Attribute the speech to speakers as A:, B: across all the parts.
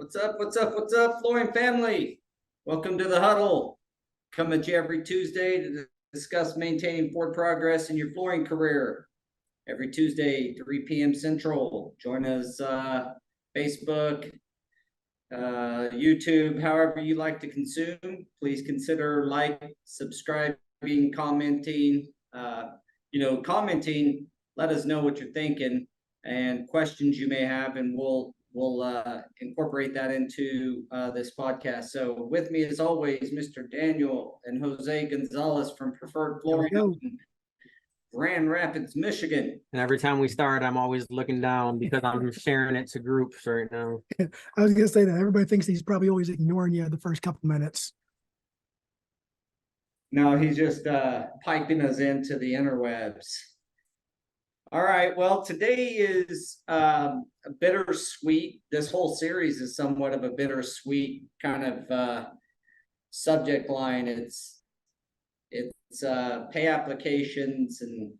A: What's up? What's up? What's up, flooring family? Welcome to the Huddle. Come at you every Tuesday to discuss maintaining forward progress in your flooring career. Every Tuesday, 3 p.m. Central. Join us Facebook, YouTube, however you like to consume. Please consider subscribing, commenting. Commenting. Let us know what you're thinking and questions you may have, and we'll incorporate that into this podcast. So with me, as always, Mr. Daniel and Jose Gonzalez from Preferred Flooring in Grand Rapids, Michigan.
B: And every time we start, I'm always looking down because I'm sharing it to groups right now.
C: I was going to say that everybody thinks he's probably always ignoring you the first couple minutes.
A: No, he's just piping us into the interwebs. All right, well, today is a bittersweet. This whole series is somewhat of a bittersweet kind of subject line. It's pay applications, and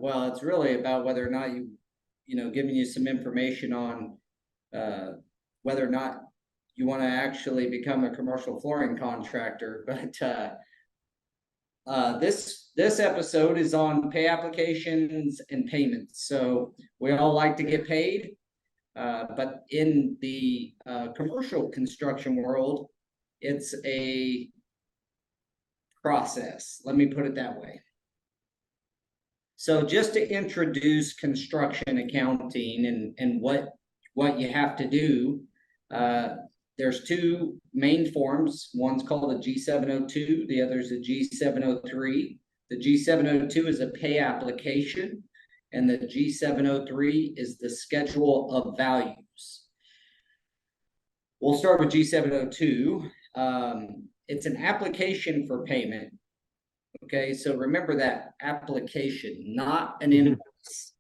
A: well, it's really about whether or not giving you some information on whether or not you want to actually become a commercial flooring contractor. But this episode is on pay applications and payments. So we all like to get paid, but in the commercial construction world, it's a process. Let me put it that way. So just to introduce construction accounting and what you have to do, there's two main forms. One's called a G702, the other is a G703. The G702 is a pay application, and the G703 is the schedule of values. We'll start with G702. It's an application for payment. Okay, so remember that, application, not an invoice.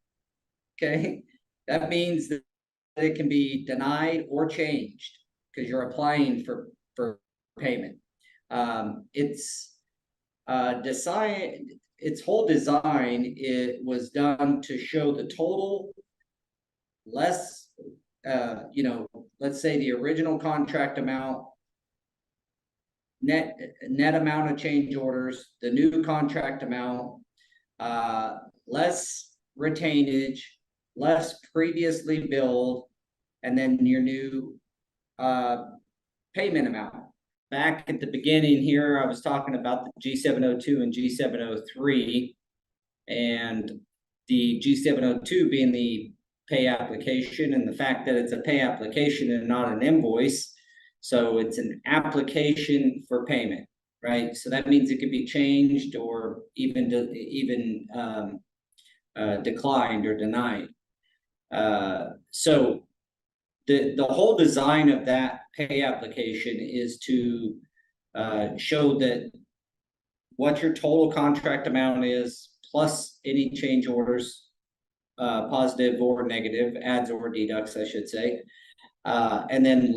A: Okay, that means that it can be denied or changed because you're applying for payment. Its whole design, it was done to show the total less, let's say the original contract amount, net amount of change orders, the new contract amount, less retainage, less previously billed, and then your new payment amount. Back at the beginning here, I was talking about the G702 and G703, and the G702 being the pay application, and the fact that it's a pay application and not an invoice. So it's an application for payment, right? So that means it could be changed or even declined or denied. So the whole design of that pay application is to show that what your total contract amount is, plus any change orders, positive or negative, adds or deducts, I should say, and then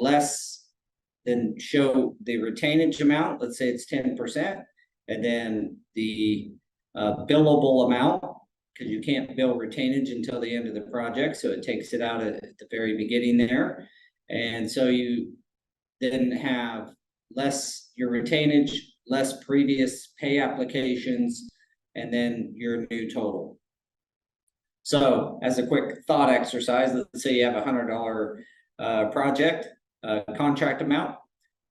A: then show the retainage amount. Let's say it's 10%, and then the billable amount, because you can't bill retainage until the end of the project, so it takes it out at the very beginning there. And so you then have less your retainage, less previous pay applications, and then your new total. So as a quick thought exercise, let's say you have a $100 project contract amount.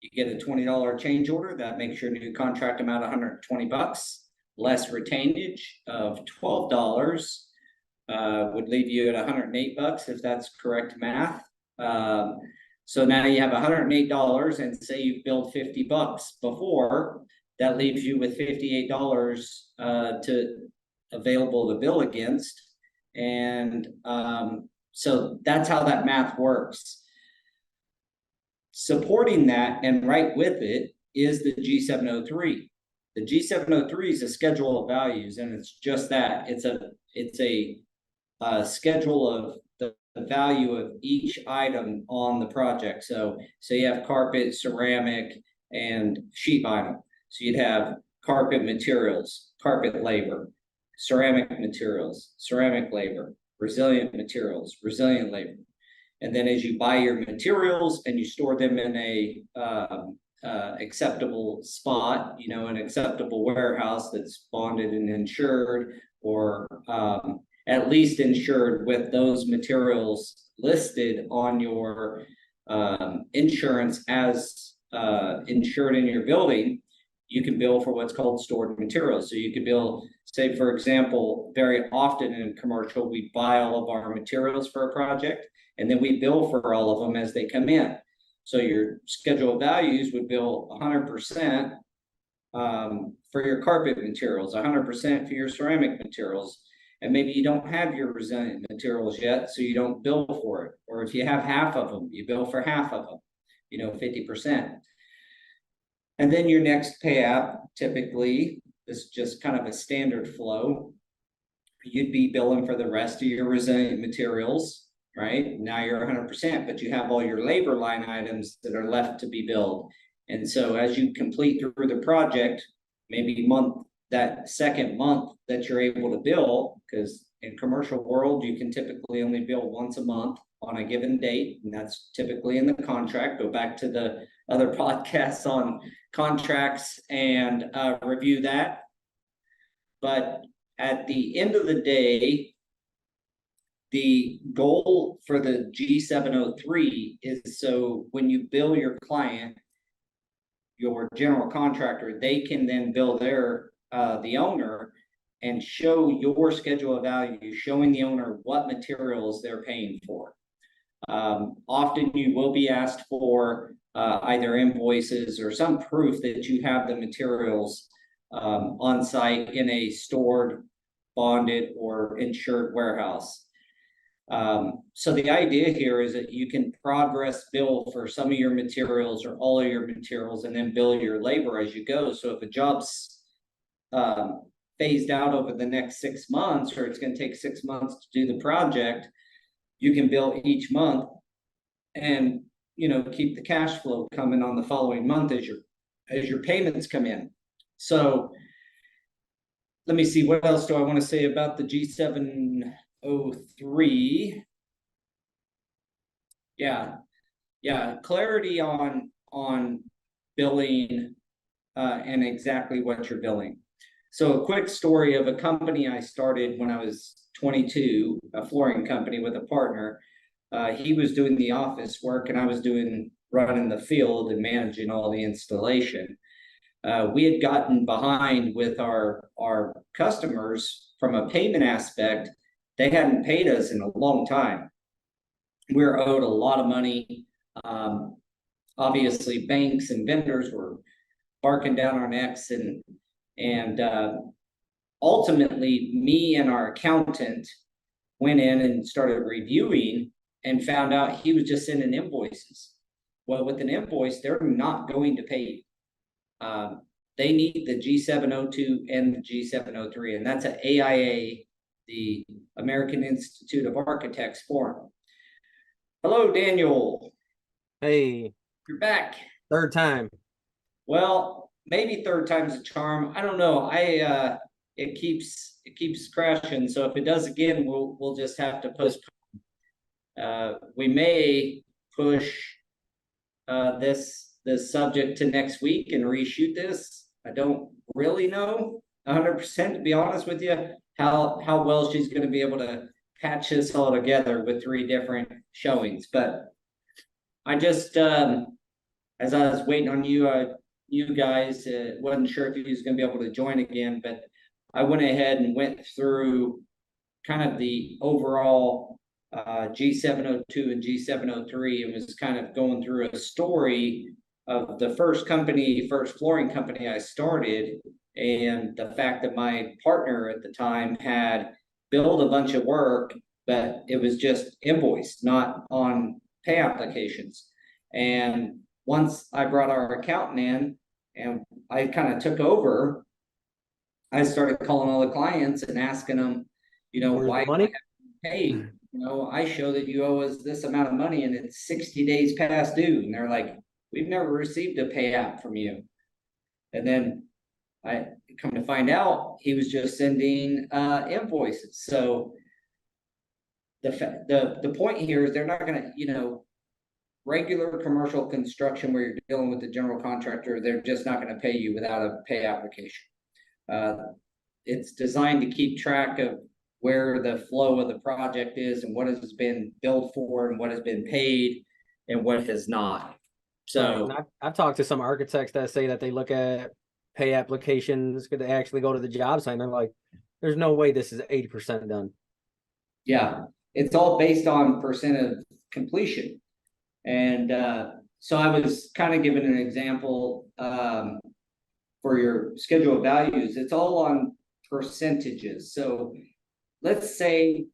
A: You get a $20 change order. That makes your new contract amount $120. Less retainage of $12 would leave you at $108 if that's correct math. So now you have $108, and say you've billed $50 before, that leaves you with $58 available to bill against. And so that's how that math works. Supporting that and right with it is the G703. The G703 is a schedule of values, and it's just that. It's a schedule of the value of each item on the project. So you have carpet, ceramic, and sheet vinyl. So you'd have carpet materials, carpet labor, ceramic materials, ceramic labor, resilient materials, resilient labor. And then as you buy your materials and you store them in a acceptable spot, an acceptable warehouse that's bonded and insured, or at least insured with those materials listed on your insurance as insured in your building, you can bill for what's called stored materials. So you could bill, say, for example, very often in commercial, we buy all of our materials for a project, and then we bill for all of them as they come in. So your schedule of values would bill 100% for your carpet materials, 100% for your ceramic materials. And maybe you don't have your resilient materials yet, so you don't bill for it. Or if you have half of them, you bill for half of them, 50%. And then your next pay app, typically, is just kind of a standard flow. You'd be billing for the rest of your resilient materials, right? Now you're 100%, but you have all your labor line items that are left to be billed. And so as you complete through the project, maybe that second month that you're able to bill, because in commercial world, you can typically only bill once a month on a given date, and that's typically in the contract. Go back to the other podcasts on contracts and review that. But at the end of the day, the goal for the G703 is so when you bill your client, your general contractor, they can then bill the owner and show your schedule of value, showing the owner what materials they're paying for. Often you will be asked for either invoices or some proof that you have the materials on site in a stored, bonded, or insured warehouse. So the idea here is that you can progress bill for some of your materials or all of your materials, and then bill your labor as you go. So if a job's phased out over the next 6 months, or it's going to take 6 months to do the project, you can bill each month and keep the cash flow coming on the following month as your payments come in. So let me see, what else do I want to say about the G703? Yeah, clarity on billing and exactly what you're billing. So a quick story of a company I started when I was 22, a flooring company with a partner. He was doing the office work and I was running the field and managing all the installation. We had gotten behind with our customers from a payment aspect. They hadn't paid us in a long time. We were owed a lot of money. Obviously, banks and vendors were barking down our necks, and ultimately, me and our accountant went in and started reviewing and found out he was just sending invoices. Well, with an invoice, they're not going to pay you. They need the G702 and the G703, and that's an AIA, the American Institute of Architects form. Hello, Daniel.
B: Hey,
A: You're back.
B: third time.
A: Well, maybe third time's a charm. I don't know. It keeps crashing. So if it does again, we'll just have to postpone. We may push this subject to next week and reshoot this. I don't really know 100%, to be honest with you, how well she's going to be able to patch this all together with 3 different showings. But I just, as I was waiting on you guys, wasn't sure if you was going to be able to join again, but I went ahead and went through kind of the overall G702 and G703 and was kind of going through a story of the first flooring company I started, and the fact that my partner at the time had billed a bunch of work, but it was just invoiced, not on pay applications. And once I brought our accountant in and I kind of took over, I started calling all the clients and asking them, why
B: money?
A: Hey, I show that you owe us this amount of money and it's 60 days past due. And they're like, we've never received a pay app from you. And then I come to find out he was just sending invoices. So the point here is they're not gonna, regular commercial construction where you're dealing with the general contractor, they're just not gonna pay you without a pay application. It's designed to keep track of where the flow of the project is and what has been billed for and what has been paid and what has not. So
B: Right. And I've talked to some architects that say that they look at pay applications, could they actually go to the job site and they're like, there's no way this is 80% done.
A: yeah, it's all based on percent of completion. And so I was kind of given an example for your schedule of values. It's all on percentages. So let's say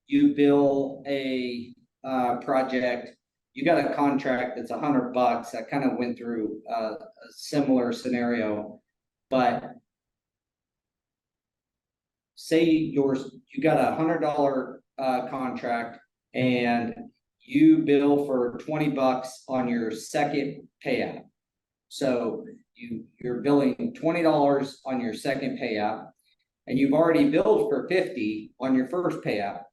A: you bill a project, you got a contract that's $100. I kind of went through a similar scenario, but say you got a $100 contract and you bill for $20 on your second payout. So you're billing $20 on your second payout, and you've already billed for $50 on your first payout.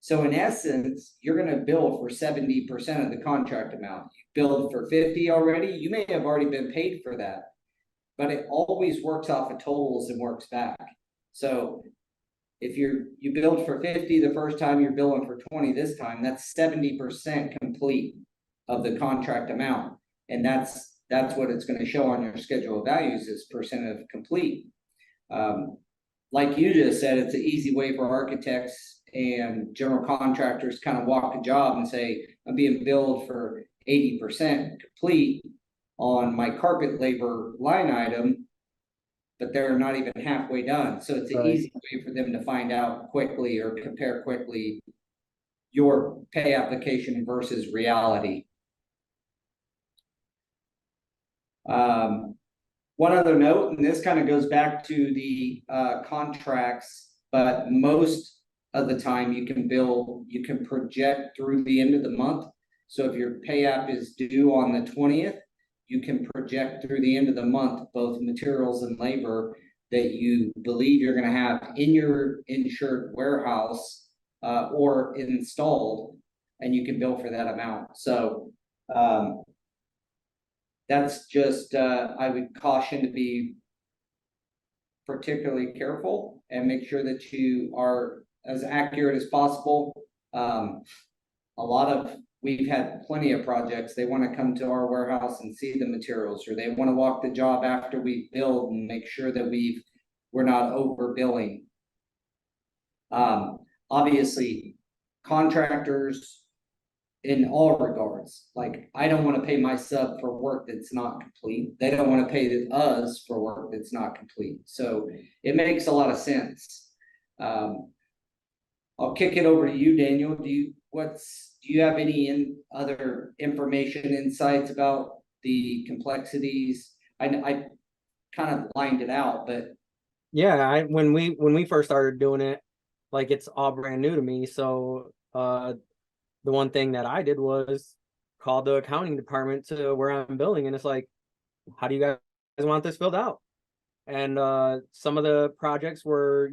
A: So in essence, you're going to bill for 70% of the contract amount. You billed for $50 already. You may have already been paid for that, but it always works off of totals and works back. So if you billed for $50 the first time, you're billing for $20 this time, that's 70% complete of the contract amount. And that's what it's going to show on your schedule of values is percent of complete. Like you just said, it's an easy way for architects and general contractors kind of walk a job and say, I'm being billed for 80% complete on my carpet labor line item, but they're not even halfway done. So it's an easy way for them to find out quickly or compare quickly your pay application versus reality. One other note, and this kind of goes back to the contracts, but most of the time you can project through the end of the month. So if your pay app is due on the 20th, you can project through the end of the month, both materials and labor that you believe you're going to have in your insured warehouse or installed, and you can bill for that amount. So that's just, I would caution to be particularly careful and make sure that you are as accurate as possible. We've had plenty of projects. They want to come to our warehouse and see the materials, or they want to walk the job after we build and make sure that we're not overbilling. Obviously, contractors in all regards, like I don't want to pay my sub for work that's not complete. They don't want to pay us for work that's not complete. So it makes a lot of sense. I'll kick it over to you, Daniel. Do you have any other information, insights about the complexities? I kind of lined it out, but
B: yeah, when we first started doing it, like it's all brand new to me. So the one thing that I did was call the accounting department to where I'm billing, and it's like, how do you guys want this filled out? And some of the projects were,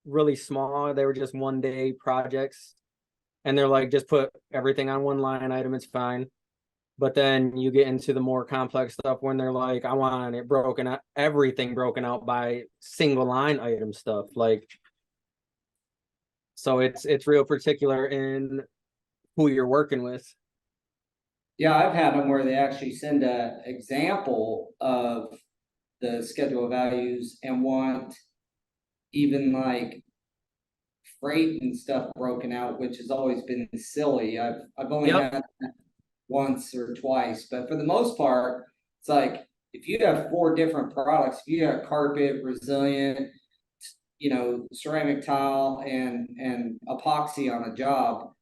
B: really small. They were just 1-day projects. And they're like, just put everything on one line item, it's fine. But then you get into the more complex stuff when they're like, I want it broken out, everything broken out by single line item stuff. Like, so it's real particular in who you're working with.
A: yeah, I've had them where they actually send an example of the schedule of values and want even like freight and stuff broken out, which has always been silly. I've only had that once or twice, but for the most part, it's like if you have 4 different products, if you got carpet, resilient, ceramic tile, and epoxy on a job,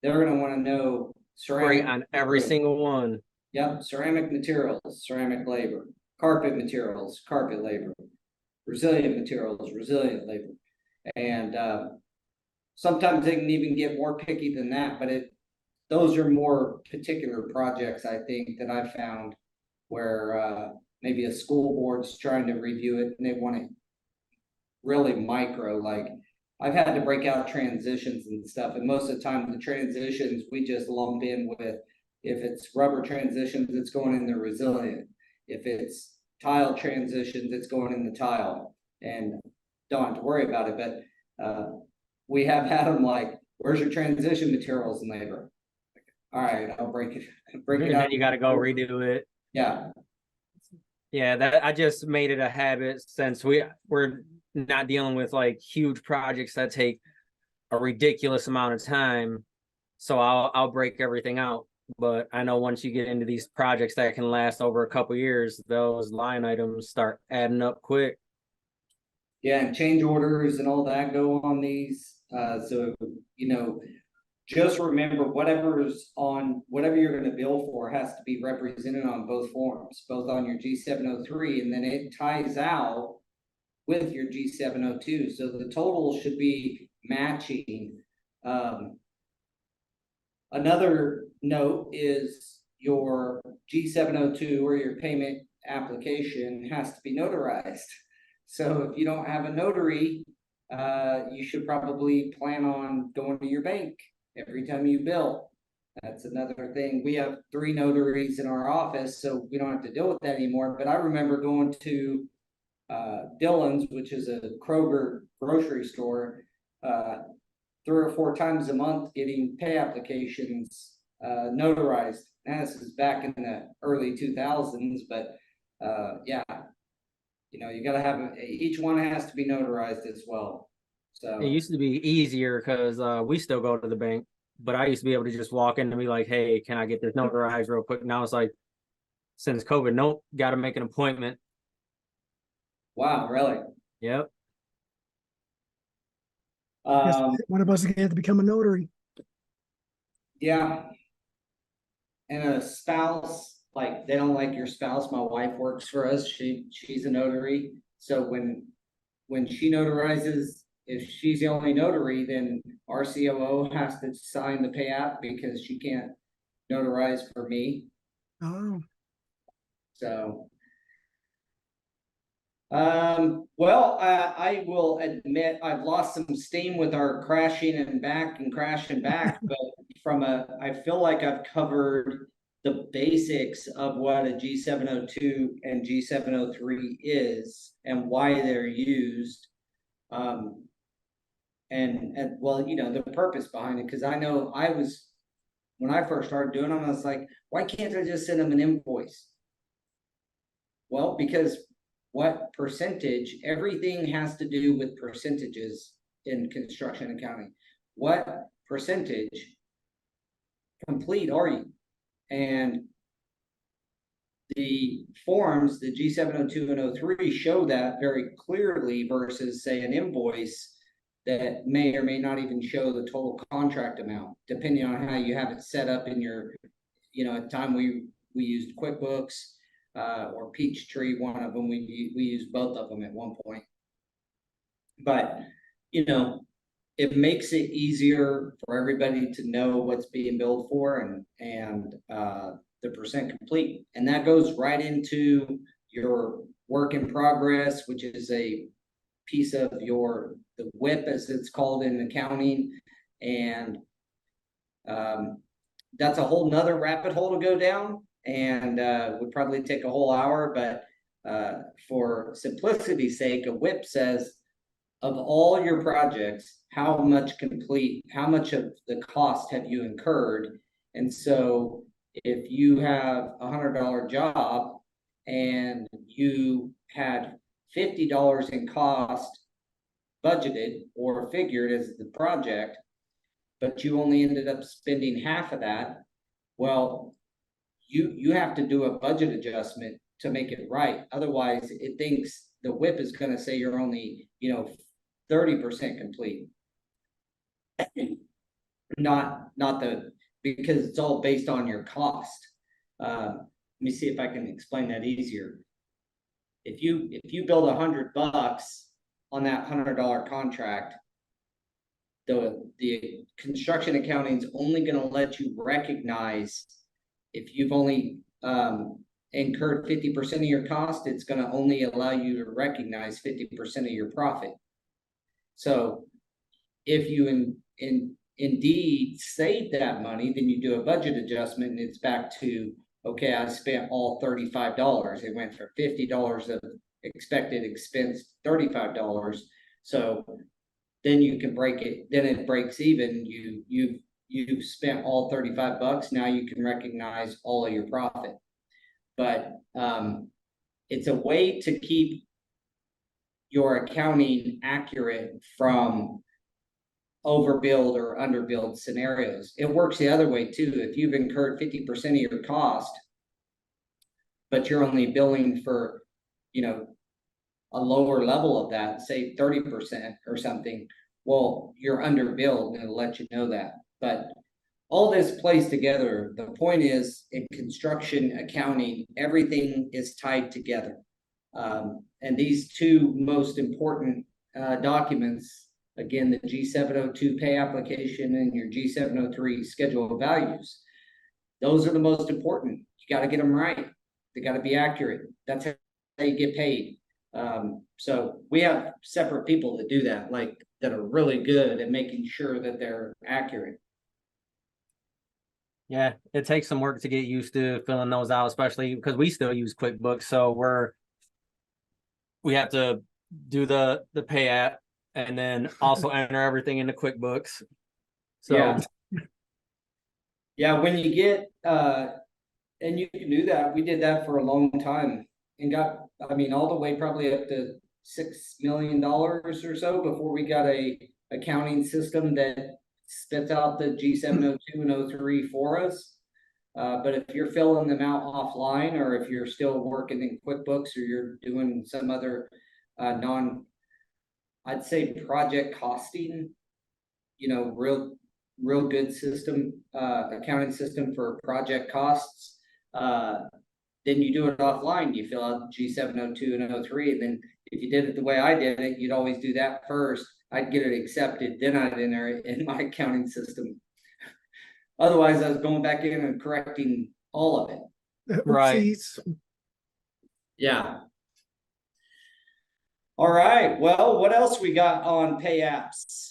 A: they're going to want to know ceramic
B: on every single one.
A: Yep, ceramic materials, ceramic labor, carpet materials, carpet labor, resilient materials, resilient labor. And sometimes they can even get more picky than that, but those are more particular projects, I think, that I've found where maybe a school board's trying to review it and they want it really micro, like I've had to break out transitions and stuff, and most of the time the transitions we just lump in with, if it's rubber transitions, it's going in the resilient. If it's tile transitions, it's going in the tile, and don't have to worry about it. But we have had them like, where's your transition materials and labor? All right, I'll break it
B: And
A: out.
B: then you got to go redo it.
A: Yeah.
B: Yeah, that I just made it a habit since we're not dealing with like huge projects that take a ridiculous amount of time. So I'll break everything out. But I know once you get into these projects that can last over a couple years, those line items start adding up quick.
A: Yeah, and change orders and all that go on these. So just remember whatever you're going to bill for has to be represented on both forms, both on your G703, and then it ties out with your G702. So the total should be matching. Another note is your G702 or your payment application has to be notarized. So if you don't have a notary, you should probably plan on going to your bank every time you bill. That's another thing. We have 3 notaries in our office, so we don't have to deal with that anymore. But I remember going to Dillon's, which is a Kroger grocery store, 3 or 4 times a month getting pay applications notarized. And this is back in the early 2000s, but yeah, you got to have each one has to be notarized as well. So
B: it used to be easier because we still go to the bank, but I used to be able to just walk in and be like, hey, can I get this notarized real quick? Now it's like, since COVID, nope, got to make an appointment.
A: Wow, really?
B: Yep.
C: Guess one of us is gonna have to become a notary.
A: Yeah. And a spouse, like they don't like your spouse. My wife works for us. She's a notary. So when she notarizes, if she's the only notary, then our COO has to sign the pay app because she can't notarize for me.
C: Oh,
A: So well, I will admit I've lost some steam with our crashing back, but I feel like I've covered the basics of what a G702 and G703 is and why they're used. And well, the purpose behind it, because I know when I first started doing them, I was like, why can't I just send them an invoice? Well, because what percentage, everything has to do with percentages in construction accounting. What percentage complete are you? And the forms, the G702 and 03 show that very clearly versus say an invoice that may or may not even show the total contract amount, depending on how you have it set up in your, at the time we used QuickBooks, or Peachtree, one of them. We used both of them at one point. But it makes it easier for everybody to know what's being billed for and the percent complete. And that goes right into your work in progress, which is a piece of the WIP, as it's called in accounting. And that's a whole nother rabbit hole to go down, and would probably take a whole hour, but for simplicity's sake, a WIP says of all your projects, how much of the cost have you incurred? And so if you have $100 job and you had $50 in cost budgeted or figured as the project, but you only ended up spending half of that, well, you have to do a budget adjustment to make it right. Otherwise, it thinks the WIP is going to say you're only 30% complete. Not because it's all based on your cost. Let me see if I can explain that easier. If you build $100 on that $100 contract, the construction accounting is only going to let you recognize if you've only incurred 50% of your cost. It's going to only allow you to recognize 50% of your profit. So if you indeed save that money, then you do a budget adjustment and it's back to, okay, I spent all $35. It went from $50 of expected expense, $35. So then you can break it, then it breaks even. You've spent all $35. Now you can recognize all of your profit. But it's a way to keep your accounting accurate from overbilled or underbilled scenarios. It works the other way too. If you've incurred 50% of your cost, but you're only billing for, a lower level of that, say 30% or something, well, you're underbilled and it'll let you know that. But all this plays together. The point is, in construction accounting, everything is tied together. And these two most important documents, again, the G702 pay application and your G703 schedule of values, those are the most important. You got to get them right. They got to be accurate. That's how you get paid. So we have separate people that do that, that are really good at making sure that they're accurate.
B: Yeah, it takes some work to get used to filling those out, especially because we still use QuickBooks. So we have to do the pay app and then also enter everything into QuickBooks. So
A: yeah, when you get and you can do that. We did that for a long time and got, all the way probably up to $6 million or so before we got a accounting system that spits out the G702 and 03 for us. But if you're filling them out offline, or if you're still working in QuickBooks, or you're doing some other I'd say project costing, real good system, accounting system for project costs, then you do it offline. You fill out G702 and 03, and then if you did it the way I did it, you'd always do that first. I'd get it accepted, then I'd enter it in my accounting system. Otherwise, I was going back in and correcting all of it.
B: Right.
A: Yeah. All right. Well, what else we got on pay apps?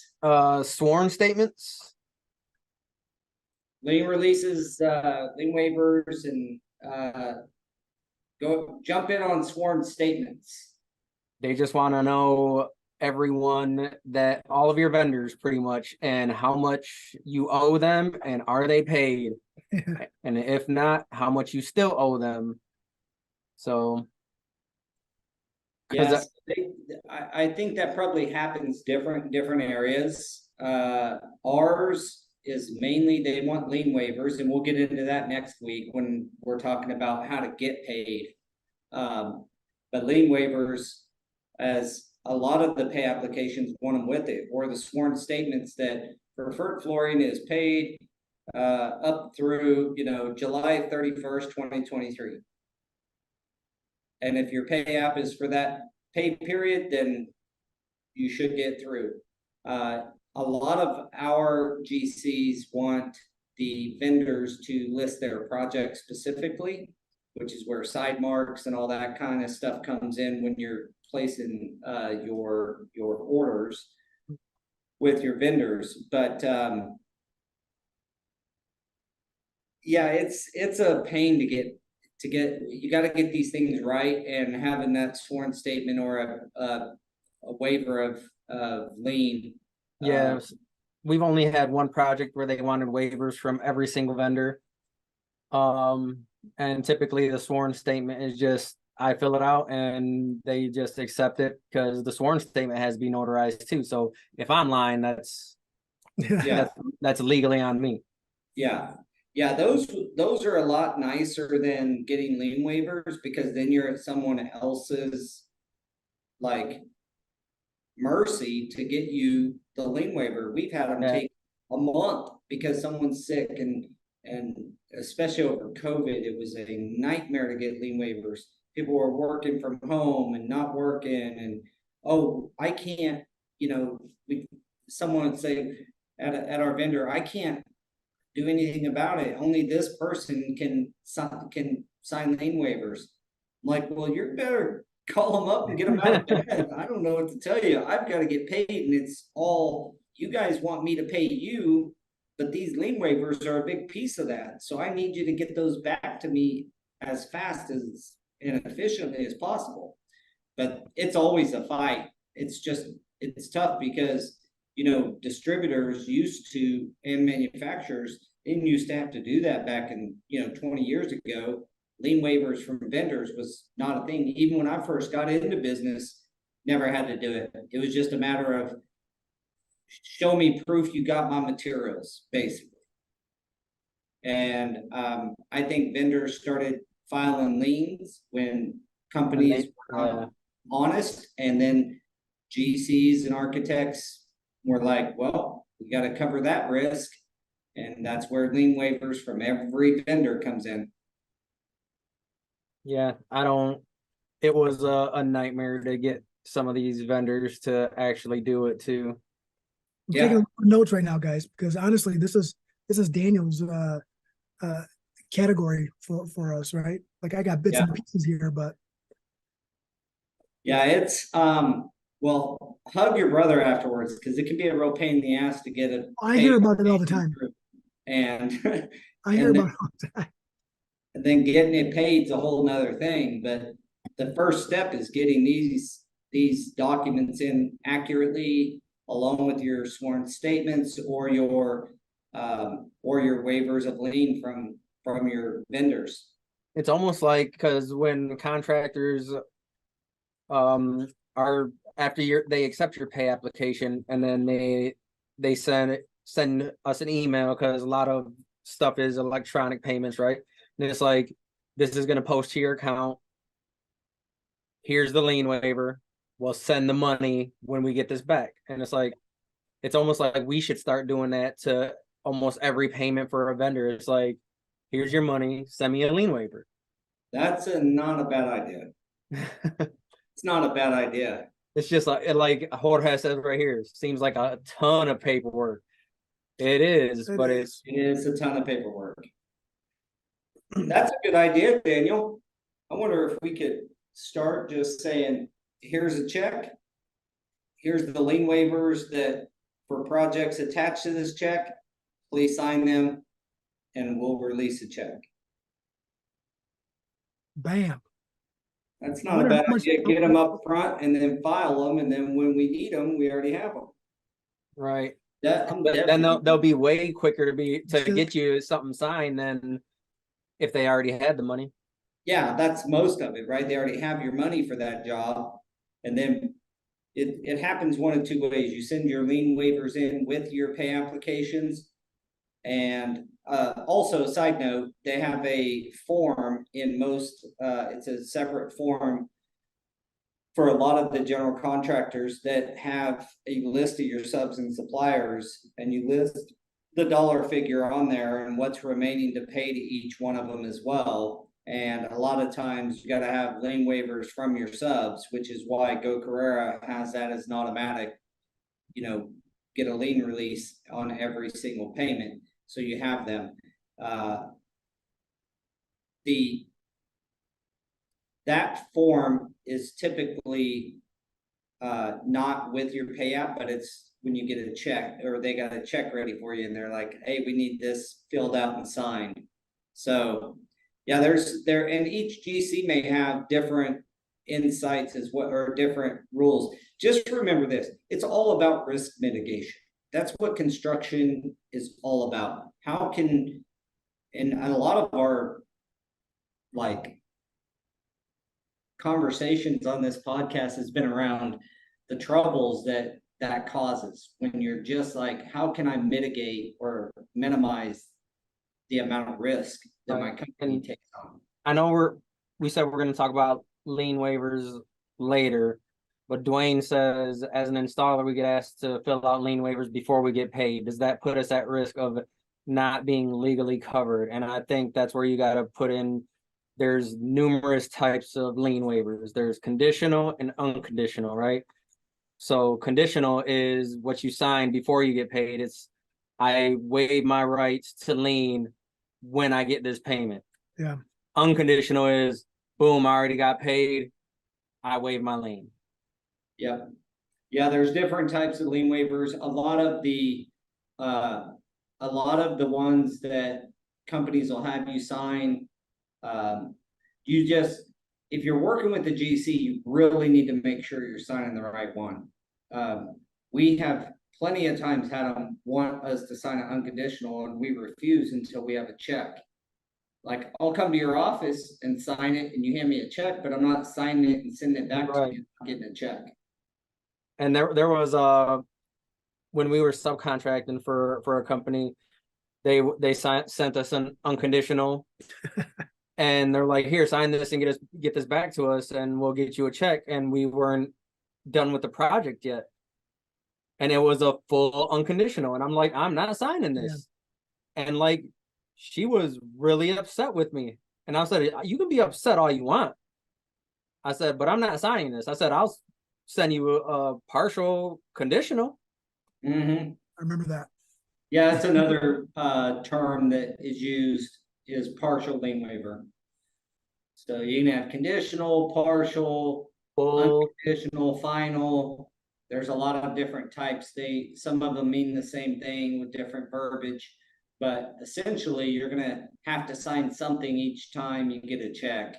B: Sworn statements,
A: lien releases, lien waivers, and jump in on sworn statements.
B: They just want to know all of your vendors pretty much, and how much you owe them, and are they paid? And if not, how much you still owe them. So
A: yes, I think that probably happens in different areas. Ours is mainly they want lien waivers, and we'll get into that next week when we're talking about how to get paid. But lien waivers, as a lot of the pay applications want them with it, or the sworn statements that preferred flooring is paid up through July 31st, 2023. And if your pay app is for that pay period, then you should get through. A lot of our GCs want the vendors to list their project specifically, which is where side marks and all that kind of stuff comes in when you're placing your orders with your vendors. But yeah, it's a pain to get. You got to get these things right, and having that sworn statement or a waiver of lien.
B: yeah, we've only had one project where they wanted waivers from every single vendor. And typically the sworn statement is just, I fill it out and they just accept it, because the sworn statement has to be notarized too. So if I'm lying, that's legally on me.
A: Yeah, those are a lot nicer than getting lien waivers, because then you're at someone else's mercy to get you the lien waiver. We've had them take a month because someone's sick, and especially over COVID, it was a nightmare to get lien waivers. People were working from home and not working, and I can't, someone would say at our vendor, I can't do anything about it. Only this person can sign lien waivers. I'm like, well, you're better call them up and get them out of bed. I don't know what to tell you. I've got to get paid, and it's all you guys want me to pay you, but these lien waivers are a big piece of that. So I need you to get those back to me as fast as and efficiently as possible. But it's always a fight. It's tough because, distributors used to, and manufacturers didn't used to have to do that back in, 20 years ago. Lien waivers from vendors was not a thing. Even when I first got into business, never had to do it. It was just a matter of show me proof you got my materials, basically. And I think vendors started filing liens when companies were honest, and then GCs and architects were like, well, we got to cover that risk. And that's where lien waivers from every vendor comes in.
B: Yeah, it was a nightmare to get some of these vendors to actually do it too.
C: I'm taking notes right now, guys, because honestly, this is Daniel's category for us, right? Like I got bits and pieces here, but
A: yeah, it's well, hug your brother afterwards, because it can be a real pain in the ass to get it.
C: I hear about it all the time.
A: And
C: I hear about it all the time.
A: And then getting it paid is a whole nother thing. But the first step is getting these documents in accurately, along with your sworn statements or your waivers of lien from your vendors.
B: It's almost like, because when contractors are after they accept your pay application, and then they send us an email, because a lot of stuff is electronic payments, right? And it's like, this is going to post to your account. Here's the lien waiver. We'll send the money when we get this back. And it's like, it's almost like we should start doing that to almost every payment for a vendor. It's like, here's your money, send me a lien waiver.
A: That's not a bad idea. It's not a bad idea.
B: It's just like Jorge says right here, it seems like a ton of paperwork. It is, but it
A: is a ton of paperwork. That's a good idea, Daniel. I wonder if we could start just saying, here's a check. Here's the lien waivers that for projects attached to this check. Please sign them and we'll release a check.
C: Bam.
A: That's not a bad idea. Get them up front and then file them. And then when we need them, we already have them.
B: Right.
A: Then
B: they'll be way quicker to get you something signed than if they already had the money.
A: Yeah, that's most of it, right? They already have your money for that job. And then it happens one of two ways. You send your lien waivers in with your pay applications. And also, a side note, they have a form in most, it's a separate form for a lot of the general contractors that have a list of your subs and suppliers, and you list the dollar figure on there and what's remaining to pay to each one of them as well. And a lot of times you got to have lien waivers from your subs, which is why Go Carerra has that as an automatic, get a lien release on every single payment. So you have them. That form is typically not with your pay app, but it's when you get a check, or they got a check ready for you and they're like, hey, we need this filled out and signed. So yeah, and each GC may have different insights or different rules. Just remember this, it's all about risk mitigation. That's what construction is all about. And a lot of our conversations on this podcast has been around the troubles that causes when you're just like, how can I mitigate or minimize the amount of risk that my company takes on?
B: I know we said we're going to talk about lien waivers later, but Dwayne says, as an installer, we get asked to fill out lien waivers before we get paid. Does that put us at risk of not being legally covered? And I think that's where you got to put in, there's numerous types of lien waivers. There's conditional and unconditional, right? So conditional is what you sign before you get paid. It's, I waive my rights to lien when I get this payment.
C: Yeah.
B: Unconditional is, boom, I already got paid, I waive my lien.
A: Yeah. Yeah, there's different types of lien waivers. A lot of the ones that companies will have you sign, you just, if you're working with the GC, you really need to make sure you're signing the right one. We have plenty of times had them want us to sign an unconditional, and we refuse until we have a check. Like, I'll come to your office and sign it, and you hand me a check, but I'm not signing it and sending it back to you, I'm getting a check.
B: And there was when we were subcontracting for a company, they sent us an unconditional, and they're like, here, sign this and get this back to us, and we'll get you a check. And we weren't done with the project yet, and it was a full unconditional, and I'm like, I'm not signing this. And like, she was really upset with me, and I said, you can be upset all you want. I said, but I'm not signing this. I said, I'll send you a partial conditional.
C: I remember that.
A: Yeah, that's another term that is used, is partial lien waiver. So you can have conditional, partial,
B: Full,
A: unconditional, final. There's a lot of different types. Some of them mean the same thing with different verbiage, but essentially you're gonna have to sign something each time you get a check.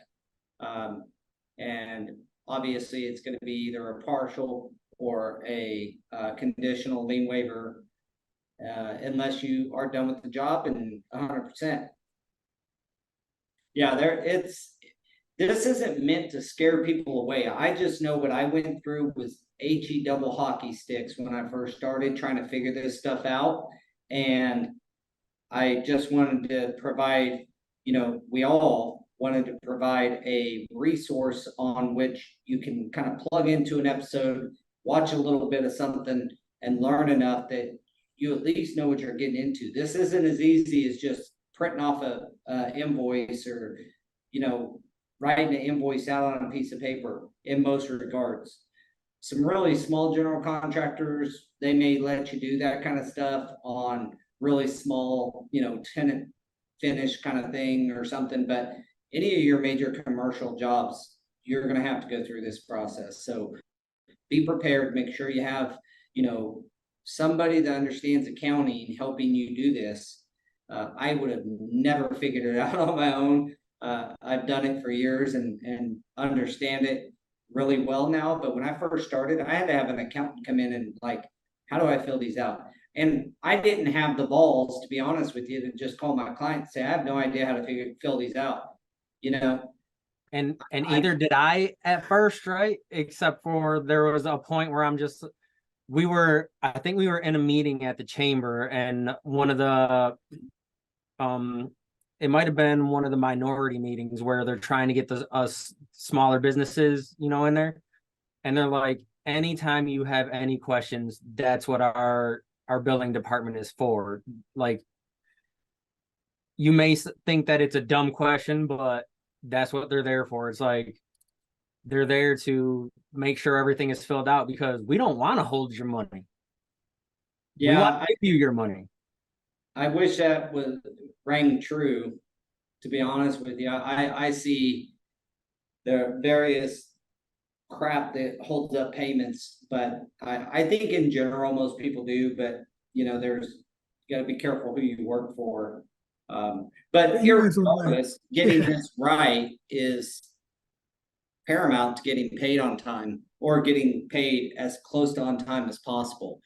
A: And obviously it's gonna be either a partial or a conditional lien waiver, unless you are done with the job and 100%. Yeah, this isn't meant to scare people away. I just know what I went through was HE double hockey sticks when I first started trying to figure this stuff out. And I just wanted to provide, we all wanted to provide a resource on which you can kind of plug into an episode, watch a little bit of something, and learn enough that you at least know what you're getting into. This isn't as easy as just printing off a invoice, or, writing an invoice out on a piece of paper in most regards. Some really small general contractors, they may let you do that kind of stuff on really small, tenant finish kind of thing or something. But any of your major commercial jobs, you're going to have to go through this process. So be prepared, make sure you have, somebody that understands accounting helping you do this. I would have never figured it out on my own. I've done it for years and understand it really well now. But when I first started, I had to have an accountant come in and like, how do I fill these out? And I didn't have the balls, to be honest with you, to just call my client and say, I have no idea how to fill these out,
B: And either did I at first, right? Except for there was a point where I think we were in a meeting at the chamber, and one of the it might have been one of the minority meetings where they're trying to get us smaller businesses, in there. And they're like, anytime you have any questions, that's what our billing department is for. Like, you may think that it's a dumb question, but that's what they're there for. It's like, they're there to make sure everything is filled out, because we don't want to hold your money.
A: Yeah,
B: we want to give you your money.
A: I wish that rang true, to be honest with you. I see the various crap that holds up payments, but I think in general most people do. But you got to be careful who you work for. But irregardless, getting this right is paramount to getting paid on time, or getting paid as close to on time as possible.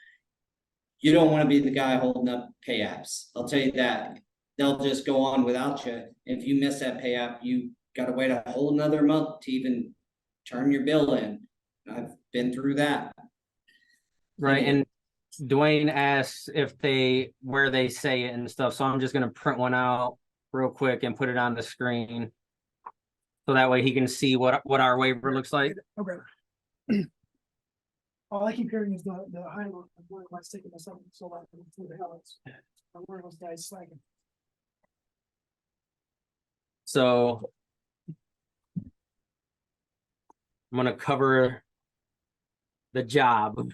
A: You don't want to be the guy holding up pay apps. I'll tell you that. They'll just go on without you. If you miss that pay app, you got to wait a whole another month to even turn your bill in. I've been through that.
B: Right. And Dwayne asks where they say it and stuff. So I'm just going to print one out real quick and put it on the screen, so that way he can see what our waiver looks like.
C: Okay. All I keep hearing is the highlight of where am I sticking myself so loud through the hell it's where those guys slacking.
B: So I'm gonna cover the job.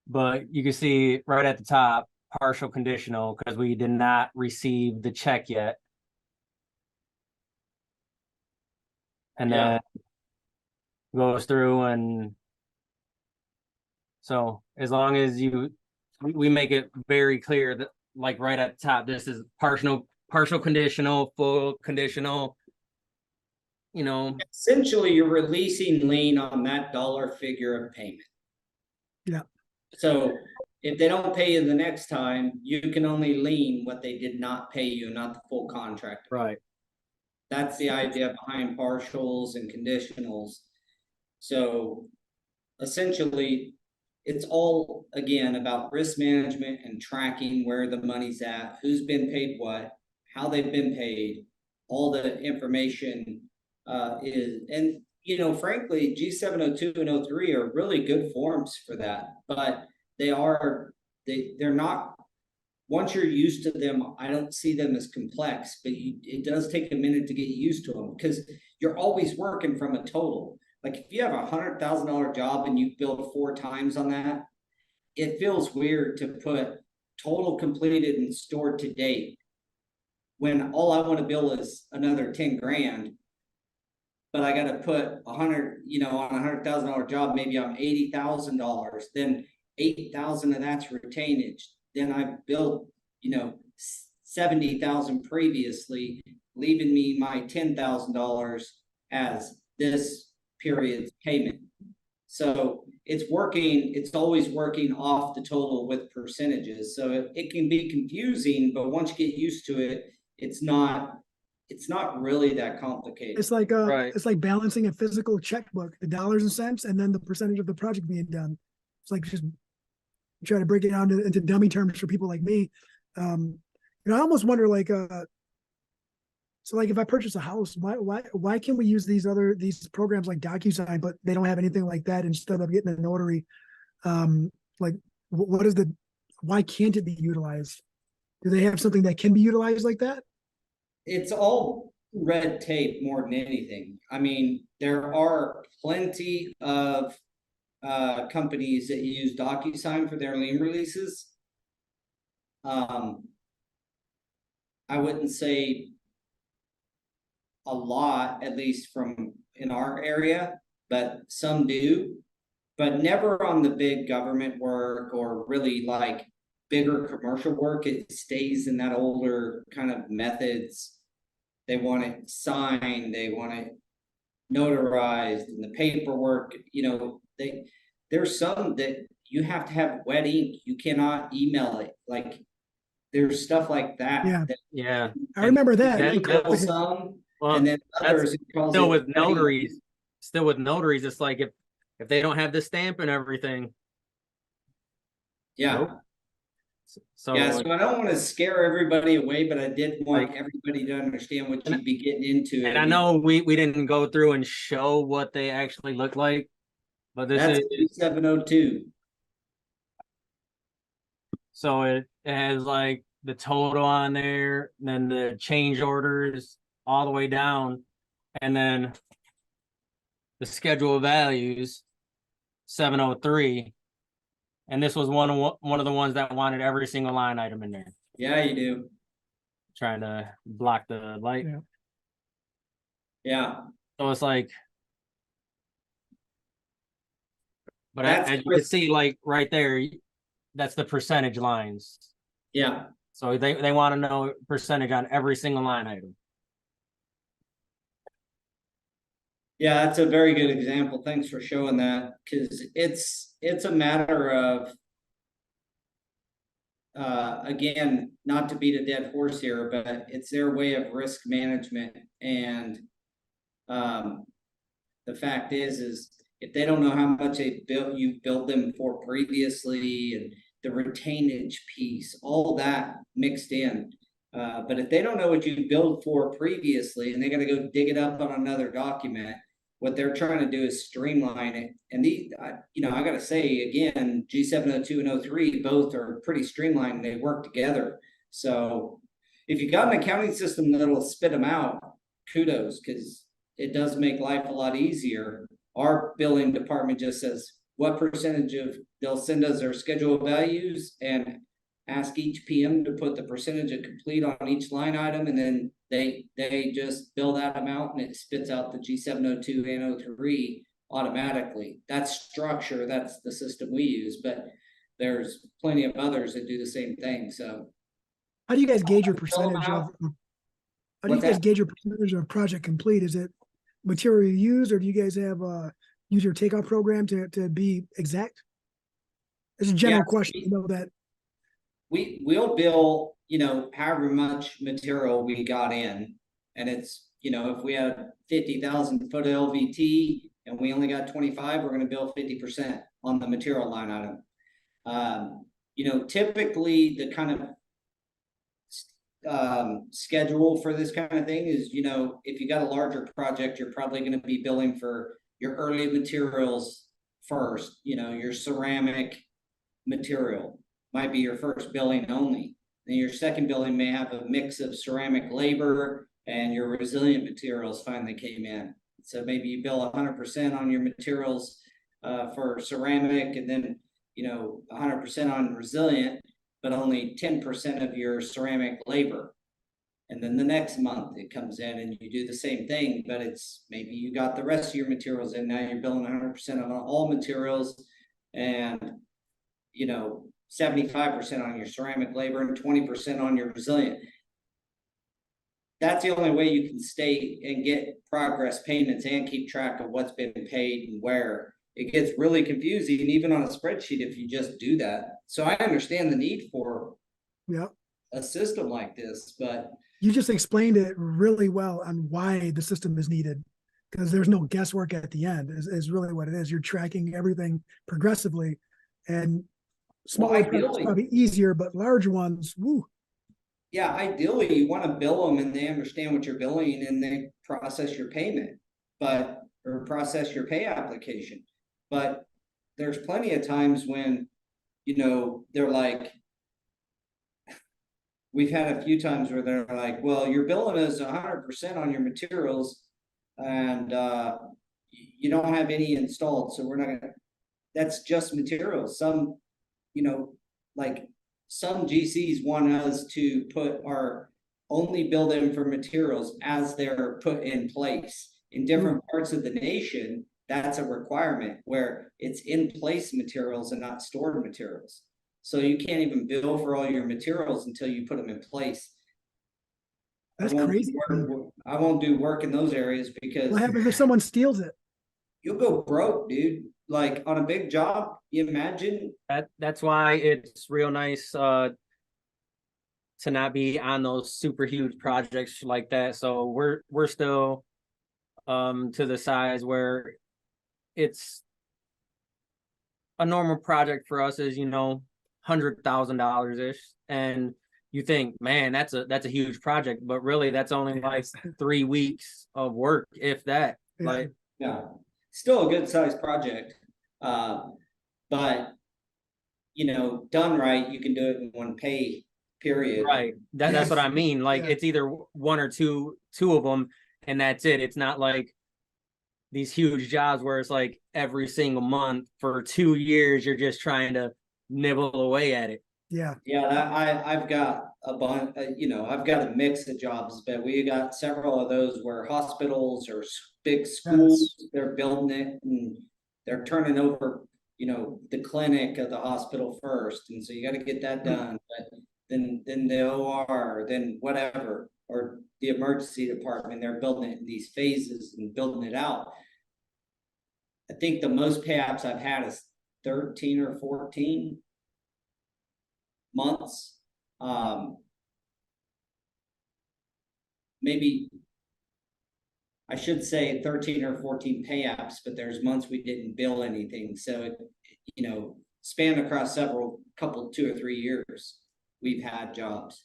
B: But you can see right at the top, partial conditional, because we did not receive the check yet. And then goes through and So as long as we make it very clear that, like right at the top, this is partial conditional, full conditional, you know.
A: Essentially, you're releasing lien on that dollar figure of payment.
C: Yeah.
A: So if they don't pay you the next time, you can only lien what they did not pay you, not the full contract.
B: Right.
A: That's the idea behind partials and conditionals. So essentially, it's all, again, about risk management and tracking where the money's at, who's been paid what, how they've been paid, all the information is, and frankly, G702 and 03 are really good forms for that, but they're not, once you're used to them, I don't see them as complex, but it does take a minute to get used to them because you're always working from a total. Like if you have $100,000 job and you build 4 times on that, it feels weird to put total completed and stored to date when all I want to bill is another 10 grand. But I got to put 100, on $100,000 job, maybe I'm $80,000. Then 8,000 of that's retainage. Then I built, 70,000 previously, leaving me my $10,000 as this period's payment. So it's always working off the total with percentages. So it can be confusing, but once you get used to it, it's not really that complicated.
C: It's like
B: Right.
C: it's like balancing a physical checkbook, the dollars and cents, and then the percentage of the project being done. It's like just try to break it down into dummy terms for people like me. I almost wonder so like if I purchase a house, why can we use these programs like DocuSign, but they don't have anything like that instead of getting a notary? Like why can't it be utilized? Do they have something that can be utilized like that?
A: It's all red tape more than anything. I mean, there are plenty of companies that use DocuSign for their lien releases. I wouldn't say a lot, at least from in our area, but some do, but never on the big government work or really like bigger commercial work. It stays in that older kind of methods. They want it signed, they want it notarized, and the paperwork, there's some that you have to have wet ink. You cannot email it. Like there's stuff like that.
C: Yeah.
B: Yeah.
C: I remember that.
A: Some,
B: Well,
A: and then others
B: still with notaries. Still with notaries, it's like if they don't have the stamp and everything.
A: Yeah.
B: Nope. So
A: I don't want to scare everybody away, but I did want everybody to understand what you'd be getting into.
B: And I know we didn't go through and show what they actually look like, but this is
A: 702.
B: So it has like the total on there, then the change orders all the way down, and then the schedule of values 703. And this was one of the ones that wanted every single line item in there.
A: Yeah, you do.
B: Trying to block the light.
A: Yeah.
B: So it's like, but as you can see, like right there, that's the percentage lines.
A: Yeah.
B: So they want to know percentage on every single line item.
A: Yeah, that's a very good example. Thanks for showing that, because it's a matter of again, not to beat a dead horse here, but it's their way of risk management. And the fact is if they don't know how much you've built them for previously, and the retainage piece, all that mixed in. But if they don't know what you built for previously, and they got to go dig it up on another document, what they're trying to do is streamline it. And I got to say again, G702 and 03 both are pretty streamlined. And they work together. So if you got an accounting system that'll spit them out, kudos, because it does make life a lot easier. Our billing department just says what percentage they'll send us their schedule of values and ask each PM to put the percentage of complete on each line item, and then they just bill that amount, and it spits out the G702 and 03 automatically. That's structure, that's the system we use, but there's plenty of others that do the same thing. So
C: How do you guys gauge your
A: fill 'em
C: percentage of?
A: out.
C: How do you
A: What's
C: guys
A: that?
C: gauge your percentage of project complete? Is it material you use, or do you guys have a user takeout program to be exact? It's a general question. You know that.
A: We'll bill, however much material we got in. And it's, if we had 50,000 foot LVT and we only got 25, we're gonna bill 50% on the material line item. Typically the kind of schedule for this kind of thing is, if you got a larger project, you're probably going to be billing for your early materials first. Your ceramic material might be your first billing only. Then your second billing may have a mix of ceramic labor, and your resilient materials finally came in. So maybe you bill 100% on your materials for ceramic, and then 100% on resilient, but only 10% of your ceramic labor. And then the next month it comes in and you do the same thing, but it's maybe you got the rest of your materials in. Now you're billing 100% on all materials, and 75% on your ceramic labor and 20% on your resilient. That's the only way you can stay and get progress payments and keep track of what's been paid and where. It gets really confusing, even on a spreadsheet, if you just do that. So I understand the need for a system like this, but
C: You just explained it really well on why the system is needed, because there's no guesswork at the end is really what it is. You're tracking everything progressively, and smaller projects probably easier, but large ones, woo.
A: Yeah, ideally you want to bill them and they understand what you're billing and they process your payment, or process your pay application. But there's plenty of times when, they're like, we've had a few times where they're like, well, you're billing us 100% on your materials and you don't have any installed. So we're not gonna, that's just materials. Some, like some GCs want us to only bill them for materials as they're put in place. In different parts of the nation, that's a requirement where it's in place materials and not stored materials. So you can't even bill for all your materials until you put them in place.
C: That's crazy.
A: I won't do work in those areas because
C: what happens if someone steals it?
A: You'll go broke, dude. Like on a big job, you imagine.
B: That's why it's real nice to not be on those super huge projects like that. So we're still to the size where it's a normal project for us is $100,000 ish, and you think, man, that's a huge project, but really that's only like 3 weeks of work, if that. Like,
A: yeah, still a good sized project, but done right, you can do it in one pay period.
B: Right. That's what I mean. Like it's either one or two of them, and that's it. It's not like these huge jobs where it's like every single month for 2 years you're just trying to nibble away at it.
C: Yeah.
A: I've got a bunch. I've got a mix of jobs, but we got several of those where hospitals or big schools, they're building it and they're turning over the clinic of the hospital first, and so you got to get that done. But then the OR, then whatever, or the emergency department, they're building it in these phases and building it out. I think the most pay apps I've had is 13 or 14 months. Maybe I should say 13 or 14 pay apps, but there's months we didn't bill anything. So it, spanned across two or 3 years, we've had jobs,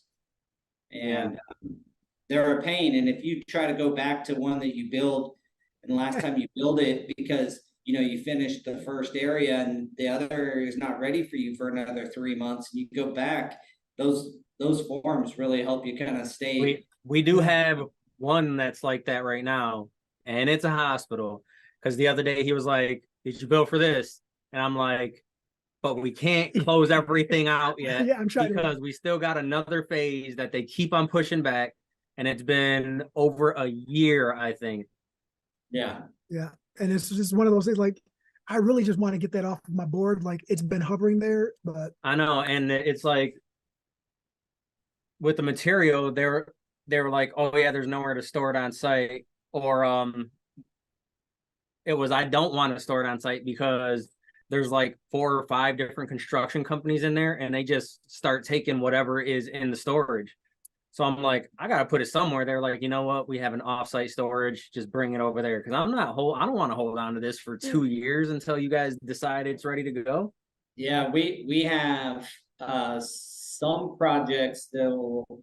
A: and they're a pain. And if you try to go back to one that you build and the last time you build it, because you finished the first area and the other area is not ready for you for another 3 months, and you go back, those forms really help you kind of stay.
B: We do have one that's like that right now, and it's a hospital, because the other day he was like, did you bill for this? And I'm like, but we can't close everything out yet.
C: I'm trying
B: because we still got another phase that they keep on pushing back, and it's been over a year, I think.
A: Yeah.
C: And it's just one of those things like, I really just want to get that off of my board. Like it's been hovering there, but
B: I know, and it's like with the material, they were like, oh yeah, there's nowhere to store it on site, or it was I don't want to store it on site because there's like 4 or 5 different construction companies in there, and they just start taking whatever is in the storage. So I'm like, I gotta put it somewhere. They're like, you know what? We have an offsite storage. Just bring it over there because I don't want to hold on to this for 2 years until you guys decide it's ready to go.
A: Yeah, we have some projects that'll,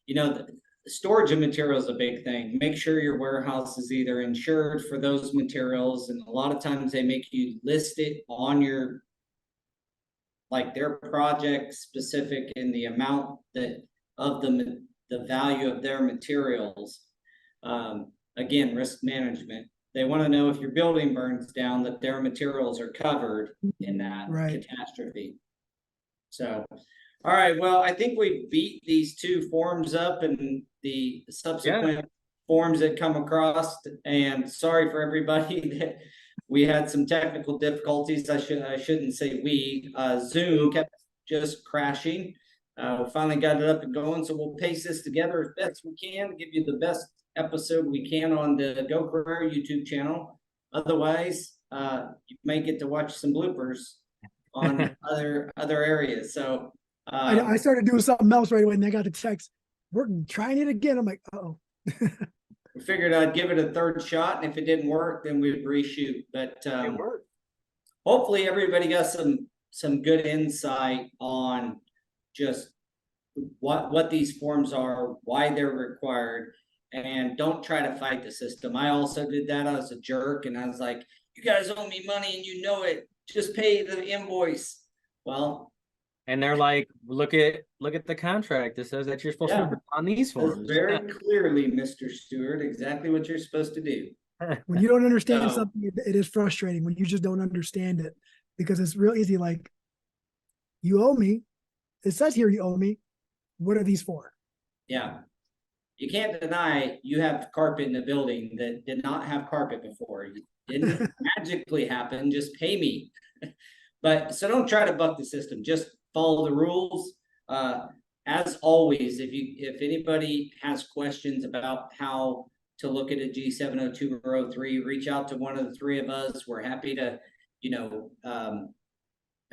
A: the storage of materials is a big thing. Make sure your warehouse is either insured for those materials, and a lot of times they make you list it on your, like their project specific in the amount that of the value of their materials. Again, risk management. They want to know if your building burns down that their materials are covered in that catastrophe. So, all right. Well, I think we beat these 2 forms up and the subsequent forms that come across. And sorry for everybody that we had some technical difficulties. I shouldn't say we. Zoom kept just crashing. We finally got it up and going, so we'll pace this together as best we can, give you the best episode we can on the Go Carerra YouTube channel. Otherwise, you may get to watch some bloopers on other areas. So
C: I started doing something else right away, and I got the text. We're trying it again. I'm like, uh-oh.
A: we figured I'd give it a 3rd shot, and if it didn't work, then we'd reshoot. But hopefully, everybody got some good insight on just what these forms are, why they're required, and don't try to fight the system. I also did that. I was a jerk, and I was like, you guys owe me money and you know it. Just pay the invoice. Well,
B: and they're like, look at the contract. It says that you're supposed to on these forms.
A: Very clearly, Mr. Stewart, exactly what you're supposed to do.
C: When you don't understand something, it is frustrating when you just don't understand it, because it's real easy. Like, you owe me. It says here you owe me. What are these for?
A: Yeah. You can't deny you have carpet in the building that did not have carpet before. It didn't magically happen. Just pay me. But so don't try to buck the system. Just follow the rules. As always, if anybody has questions about how to look at a G702 or 03, reach out to one of the 3 of us. We're happy to,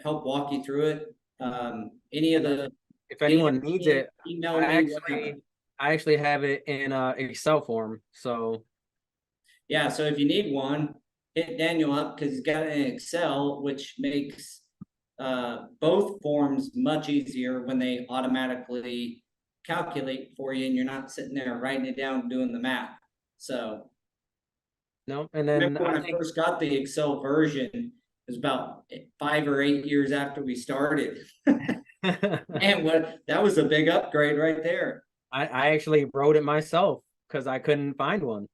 A: help walk you through it. Any of the
B: if anyone needs it,
A: email me.
B: I actually have it in Excel form. So
A: yeah, so if you need one, hit Daniel up because he's got it in Excel, which makes both forms much easier when they automatically calculate for you and you're not sitting there writing it down doing the math. So
B: no, and then
A: when I first got the Excel version, it was about 5 or 8 years after we started. And that was a big upgrade right there.
B: I actually wrote it myself because I couldn't find one,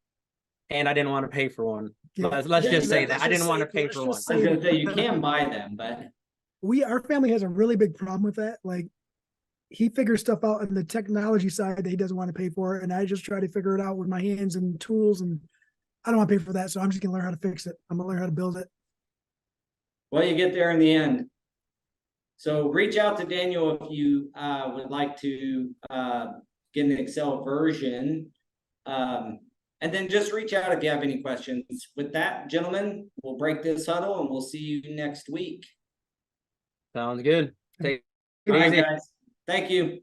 B: and I didn't want to pay for one. Yeah. Let's just say that I didn't want to pay for one.
A: I was gonna say you can buy them, but
C: our family has a really big problem with that. Like, he figures stuff out on the technology side that he doesn't want to pay for, and I just try to figure it out with my hands and tools, and I don't want to pay for that, so I'm just gonna learn how to fix it. I'm gonna learn how to build it.
A: Well, you get there in the end. So reach out to Daniel if you would like to get an Excel version. And then just reach out if you have any questions. With that, gentlemen, we'll break this huddle and we'll see you next week.
B: Sounds good. Take it
A: easy.
B: easy.
A: Guys. Thank you.